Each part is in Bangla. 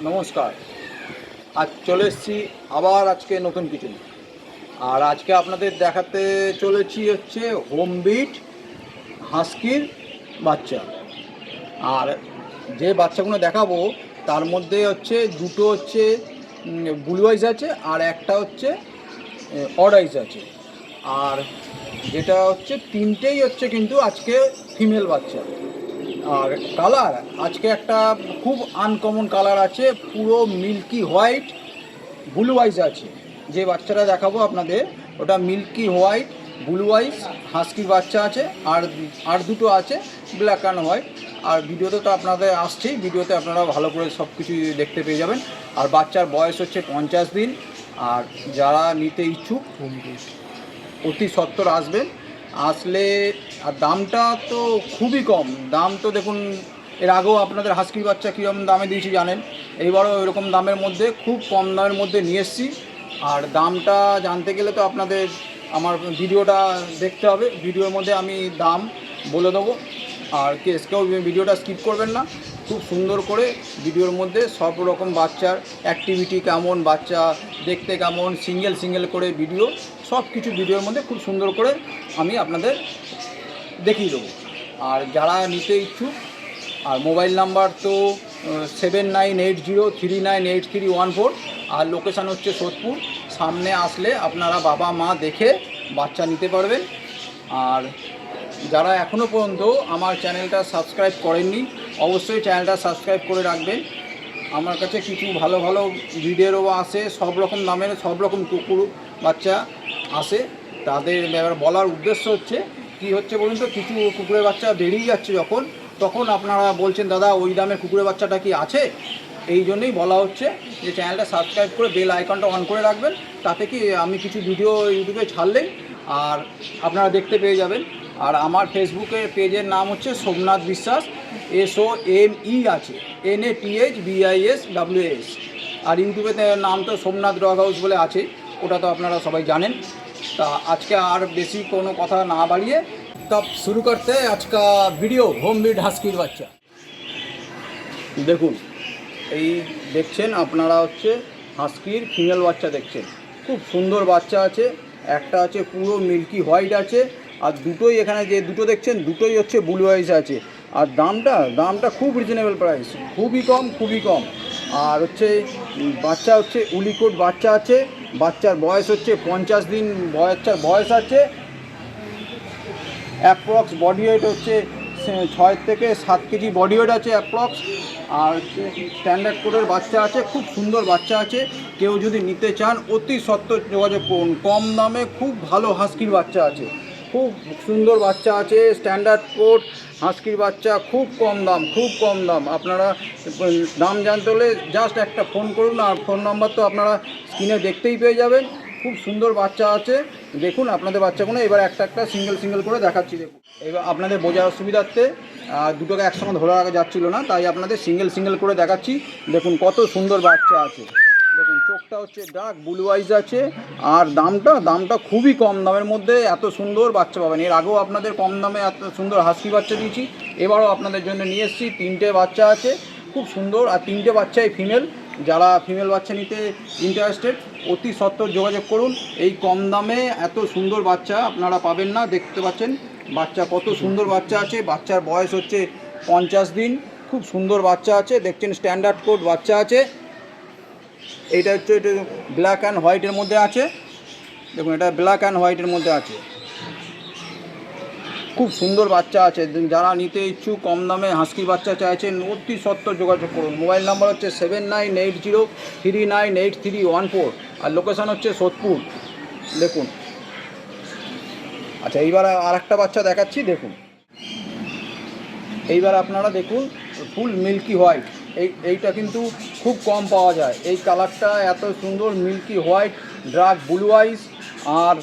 নমস্কার। আজ চলে এসেছি আবার আজকে নতুন কিছু নিয়ে। আর আজকে আপনাদের দেখাতে চলেছি হচ্ছে হোম বিট হাস্কির বাচ্চা। আর যে বাচ্চাগুলো দেখাবো তার মধ্যে হচ্ছে দুটো হচ্ছে ব্লু আইস আছে আর একটা হচ্ছে অড আইস আছে। আর যেটা হচ্ছে তিনটেই হচ্ছে কিন্তু আজকে ফিমেল বাচ্চা। আর কালার আজকে একটা খুব আনকমন কালার আছে, পুরো মিল্কি হোয়াইট ব্লু আইস আছে। যে বাচ্চাটা দেখাবো আপনাদের ওটা মিল্কি হোয়াইট ব্লু আইস হাস্কির বাচ্চা আছে। আর আর দুটো আছে ব্ল্যাক অ্যান্ড হোয়াইট। আর ভিডিওতে তো আপনাদের আসছেই, ভিডিওতে আপনারা ভালো করে সব কিছু দেখতে পেয়ে যাবেন। আর বাচ্চার বয়স হচ্ছে 50 দিন। আর যারা নিতে ইচ্ছুক অতি সত্বর আসবেন। আসলে আর দামটা তো খুবই কম, দাম তো দেখুন এর আগেও আপনাদের হাস্কির বাচ্চা কীরকম দামে দিয়েছি জানেন, এইবারও এরকম দামের মধ্যে খুব কম দামের মধ্যে নিয়ে এসেছি। আর দামটা জানতে গেলে তো আপনাদের আমার ভিডিওটা দেখতে হবে, ভিডিওর মধ্যে আমি দাম বলে দেবো। আর কেউ ভিডিওটা স্কিপ করবেন না, খুব সুন্দর করে ভিডিওর মধ্যে সব রকম বাচ্চার অ্যাক্টিভিটি কেমন, বাচ্চা দেখতে কেমন, সিঙ্গেল করে ভিডিও সব কিছু ভিডিওর মধ্যে খুব সুন্দর করে আমি আপনাদের দেখিয়ে দেবো। আর যারা নিতে ইচ্ছুক, আর মোবাইল নাম্বার তো 7980398314। আর লোকেশান হচ্ছে সোদপুর। সামনে আসলে আপনারা বাবা মা দেখে বাচ্চা নিতে পারবেন। আর যারা এখনও পর্যন্ত আমার চ্যানেলটা সাবস্ক্রাইব করেননি অবশ্যই চ্যানেলটা সাবস্ক্রাইব করে রাখবেন। আমার কাছে কিছু ভালো ভালো ভিডিওও আসে, সব রকম দামের সব রকম কুকুর বাচ্চা আসে। তাদের এবার বলার উদ্দেশ্য হচ্ছে কি হচ্ছে বলুন তো, কিছু কুকুরের বাচ্চা বেরিয়ে যাচ্ছে যখন, তখন আপনারা বলছেন দাদা ওই দামের কুকুরের বাচ্চাটা কি আছে। এই জন্যই বলা হচ্ছে যে চ্যানেলটা সাবস্ক্রাইব করে বেল আইকনটা অন করে রাখবেন। তাতে কি আমি কিছু ভিডিও ইউটিউবে ছাড়লেই আর আপনারা দেখতে পেয়ে যাবেন। আর আমার ফেসবুকে পেজের নাম হচ্ছে সোমনাথ বিশ্বাস, SOME আছে, NATHBISWS। আর ইউটিউবে নাম তো সোমনাথ ডগ হাউস বলে আছে, ওটা তো আপনারা সবাই জানেন। তা আজকে আর বেশি কোনো কথা না বাড়িয়ে তব শুরু করতে আজকা ভিডিও হোম বিট হাস্কির বাচ্চা। দেখুন এই দেখছেন আপনারা হচ্ছে হাস্কির ফিমেল বাচ্চা দেখছেন, খুব সুন্দর বাচ্চা আছে। একটা আছে পুরো মিল্কি হোয়াইট আছে, আর দুটোই এখানে যে দুটো দেখছেন দুটোই হচ্ছে ব্লু আইস আছে। আর দামটা খুব রিজনেবল প্রাইস, খুবই কম। আর হচ্ছে বাচ্চা হচ্ছে উলিকোট বাচ্চা আছে। বাচ্চার বয়স হচ্ছে 50 দিন বাচ্চার বয়স আছে। অ্যাপ্রক্স বডি ওয়েট হচ্ছে 6 থেকে 7 কেজি বডি ওয়েট আছে অ্যাপ্রক্স। আর স্ট্যান্ডার্ড কোডের বাচ্চা আছে, খুব সুন্দর বাচ্চা আছে। কেউ যদি নিতে চান অতি সত্বর যোগাযোগ করুন, কম দামে খুব ভালো হাস্কির বাচ্চা আছে, খুব সুন্দর বাচ্চা আছে। স্ট্যান্ডার্ড কোড হাস্কির বাচ্চা খুব কম দাম। আপনারা দাম জানতে হলে জাস্ট একটা ফোন করুন, আর ফোন নাম্বার তো আপনারা স্ক্রিনে দেখতেই পেয়ে যাবেন। খুব সুন্দর বাচ্চা আছে, দেখুন আপনাদের বাচ্চাগুলো। এবার একটা সিঙ্গেল করে দেখাচ্ছি। দেখুন এবার আপনাদের বোঝার সুবিধার্থে দুটোকে একসঙ্গে ধরে রাখা যাচ্ছিলো না, তাই আপনাদের সিঙ্গেল করে দেখাচ্ছি। দেখুন কত সুন্দর বাচ্চা আছে, দেখুন চোখটা হচ্ছে ডার্ক ব্লু আইজ আছে। আর দামটা খুবই কম দামের মধ্যে এত সুন্দর বাচ্চা পাবেন। এর আগেও আপনাদের কম দামে এত সুন্দর হাস্কি বাচ্চা দিয়েছি, এবারও আপনাদের জন্য নিয়ে এসেছি। 3টে বাচ্চা আছে খুব সুন্দর, আর 3টে বাচ্চাই ফিমেল। যারা ফিমেল বাচ্চা নিতে ইন্টারেস্টেড অতি সত্বর যোগাযোগ করুন। এই কম দামে এত সুন্দর বাচ্চা আপনারা পাবেন না। দেখতে পাচ্ছেন বাচ্চা কত সুন্দর বাচ্চা আছে। বাচ্চার বয়স হচ্ছে 50 দিন, খুব সুন্দর বাচ্চা আছে। দেখছেন স্ট্যান্ডার্ড কোড বাচ্চা আছে। এটা ব্ল্যাক অ্যান্ড হোয়াইটের মধ্যে আছে, দেখুন এটা ব্ল্যাক অ্যান্ড হোয়াইটের মধ্যে আছে, খুব সুন্দর বাচ্চা আছে। যারা নিতে ইচ্ছুক কম দামে হাস্কির বাচ্চা চাইছেন অতি সত্বর যোগাযোগ করুন। মোবাইল নাম্বার হচ্ছে 7980398314। আর লোকেশান হচ্ছে সোদপুর। দেখুন আচ্ছা, এইবার আর একটা বাচ্চা দেখাচ্ছি। দেখুন এইবার আপনারা দেখুন ফুল মিল্কি হোয়াইট। এইটা কিন্তু খুব কম পাওয়া যায়, এই কালারটা এত সুন্দর মিল্কি হোয়াইট ডার্ক ব্লু আইস। আর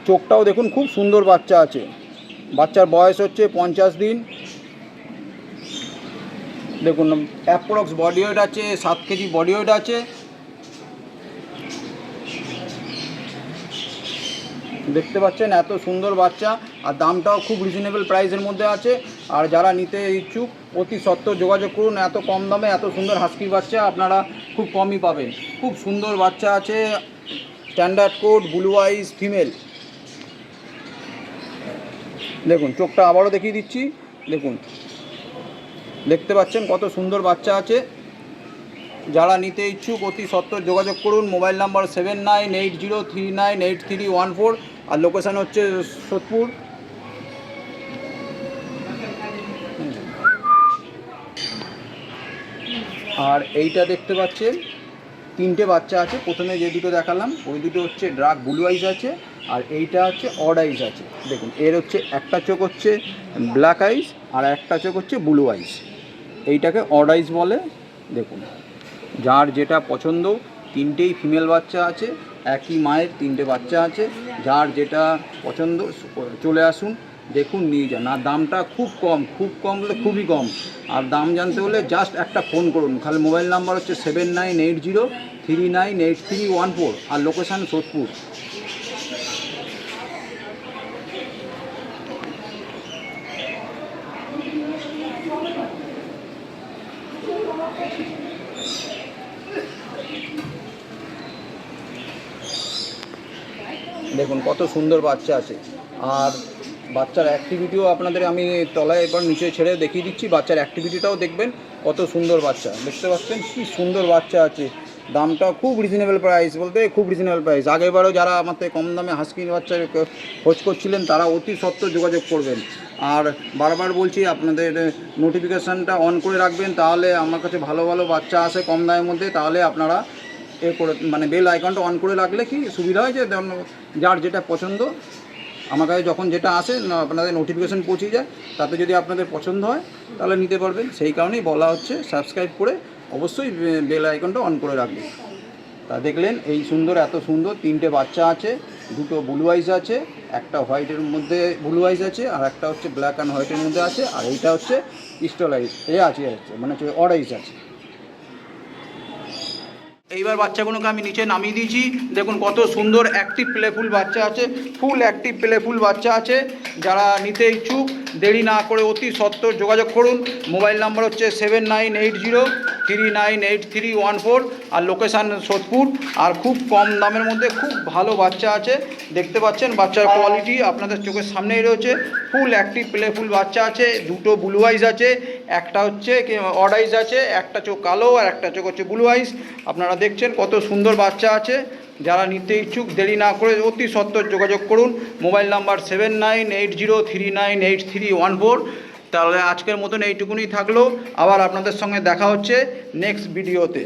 চোখটাও দেখুন খুব সুন্দর বাচ্চা আছে। বাচ্চার বয়স হচ্ছে 50 দিন। দেখুন অ্যাপ্রক্স বডি ওয়েট আছে 7 কেজি বডি ওয়েট আছে। দেখতে পাচ্ছেন এত সুন্দর বাচ্চা, আর দামটাও খুব রিজনেবল প্রাইসের মধ্যে আছে। আর যারা নিতে ইচ্ছুক অতি সত্ত্বর যোগাযোগ করুন। এত কম দামে এত সুন্দর হাস্কি বাচ্চা আপনারা খুব কমই পাবেন। খুব সুন্দর বাচ্চা আছে, standard code, blue eyes, female. দেখুন চোখটা আবারও দেখিয়ে দিচ্ছি, দেখুন দেখতে পাচ্ছেন কত সুন্দর বাচ্চা আছে। যারা নিতে ইচ্ছুক অতি সত্ত্বর যোগাযোগ করুন। মোবাইল নাম্বার 7980398314, আর লোকেশান হচ্ছে সোদপুর। আর এইটা দেখতে পাচ্ছেন তিনটে বাচ্চা আছে। প্রথমে যে দুটো দেখালাম ওই দুটো হচ্ছে ডার্ক ব্লু আইজ আছে, আর এইটা হচ্ছে অড আইজ আছে। দেখুন এর হচ্ছে একটা চোখ হচ্ছে ব্ল্যাক আইজ আর একটা চোখ হচ্ছে ব্লু আইজ, এইটাকে অড আইজ বলে। দেখুন যার যেটা পছন্দ, তিনটেই ফিমেল বাচ্চা আছে, একই মায়ের তিনটে বাচ্চা আছে। যার যেটা পছন্দ চলে আসুন, দেখুন নিয়ে যান। আর দামটা খুব কম, খুব কম বলে খুবই কম। আর দাম জানতে হলে জাস্ট একটা ফোন করুন। খালি মোবাইল নাম্বার হচ্ছে 7980398314, আর লোকেশান সোদপুর। দেখুন কত সুন্দর বাচ্চা আছে। আর বাচ্চার অ্যাক্টিভিটিও আপনাদের আমি তলায় এবার নিচে ছেড়ে দেখিয়ে দিচ্ছি। বাচ্চার অ্যাক্টিভিটিটাও দেখবেন, কত সুন্দর বাচ্চা। দেখতে পাচ্ছেন কি সুন্দর বাচ্চা আছে। দামটা খুব রিজনেবল প্রাইস, বলতে খুব রিজনেবল প্রাইস। আগেরবারও যারা আমাদের কম দামে হাস্কির বাচ্চার খোঁজ করছিলেন তারা অতি সত্ত্বর যোগাযোগ করবেন। আর বারবার বলছি আপনাদের নোটিফিকেশানটা অন করে রাখবেন, তাহলে আমার কাছে ভালো ভালো বাচ্চা আসে কম দামের মধ্যে। তাহলে আপনারা এ করে মানে বেল আইকনটা অন করে রাখলে কি সুবিধা হয় যে যার যেটা পছন্দ আমার কাছে যখন যেটা আসে আপনাদের নোটিফিকেশান পৌঁছে যায়, তাতে যদি আপনাদের পছন্দ হয় তাহলে নিতে পারবেন। সেই কারণেই বলা হচ্ছে সাবস্ক্রাইব করে অবশ্যই বেল আইকনটা অন করে রাখবেন। তা দেখলেন এই সুন্দর, এত সুন্দর তিনটে বাচ্চা আছে। দুটো ব্লু আইজ আছে, একটা হোয়াইটের মধ্যে ব্লু আইজ আছে, আর একটা হচ্ছে ব্ল্যাক অ্যান্ড হোয়াইটের মধ্যে আছে, আর এইটা হচ্ছে ক্রিস্টাল আইজ আছে, মানে হচ্ছে অড আইজ আছে। এইবার বাচ্চাগুলোকে আমি নিচে নামিয়ে দিয়েছি। দেখুন কত সুন্দর অ্যাক্টিভ প্লেফুল বাচ্চা আছে, ফুল অ্যাক্টিভ প্লেফুল বাচ্চা আছে। যারা নিতে ইচ্ছুক দেরি না করে অতি সত্ত্বর যোগাযোগ করুন। মোবাইল নাম্বার হচ্ছে 7980398314, আর লোকেশান সোদপুর। আর খুব কম দামের মধ্যে খুব ভালো বাচ্চা আছে। দেখতে পাচ্ছেন বাচ্চার কোয়ালিটি আপনাদের চোখের সামনেই রয়েছে। ফুল অ্যাক্টিভ প্লেফুল বাচ্চা আছে। দুটো ব্লু আইজ আছে, একটা হচ্ছে অড আইজ আছে, একটা চোখ কালো আর একটা চোখ হচ্ছে ব্লু আইজ। আপনারা দেখছেন কত সুন্দর বাচ্চা আছে। যারা নিতে ইচ্ছুক দেরি না করে অতি সত্ত্বর যোগাযোগ করুন। Mobile number 7980398314। তাহলে আজকের মতন এইটুকুনি থাকলো। আবার আপনাদের সঙ্গে দেখা হচ্ছে নেক্সট ভিডিওতে।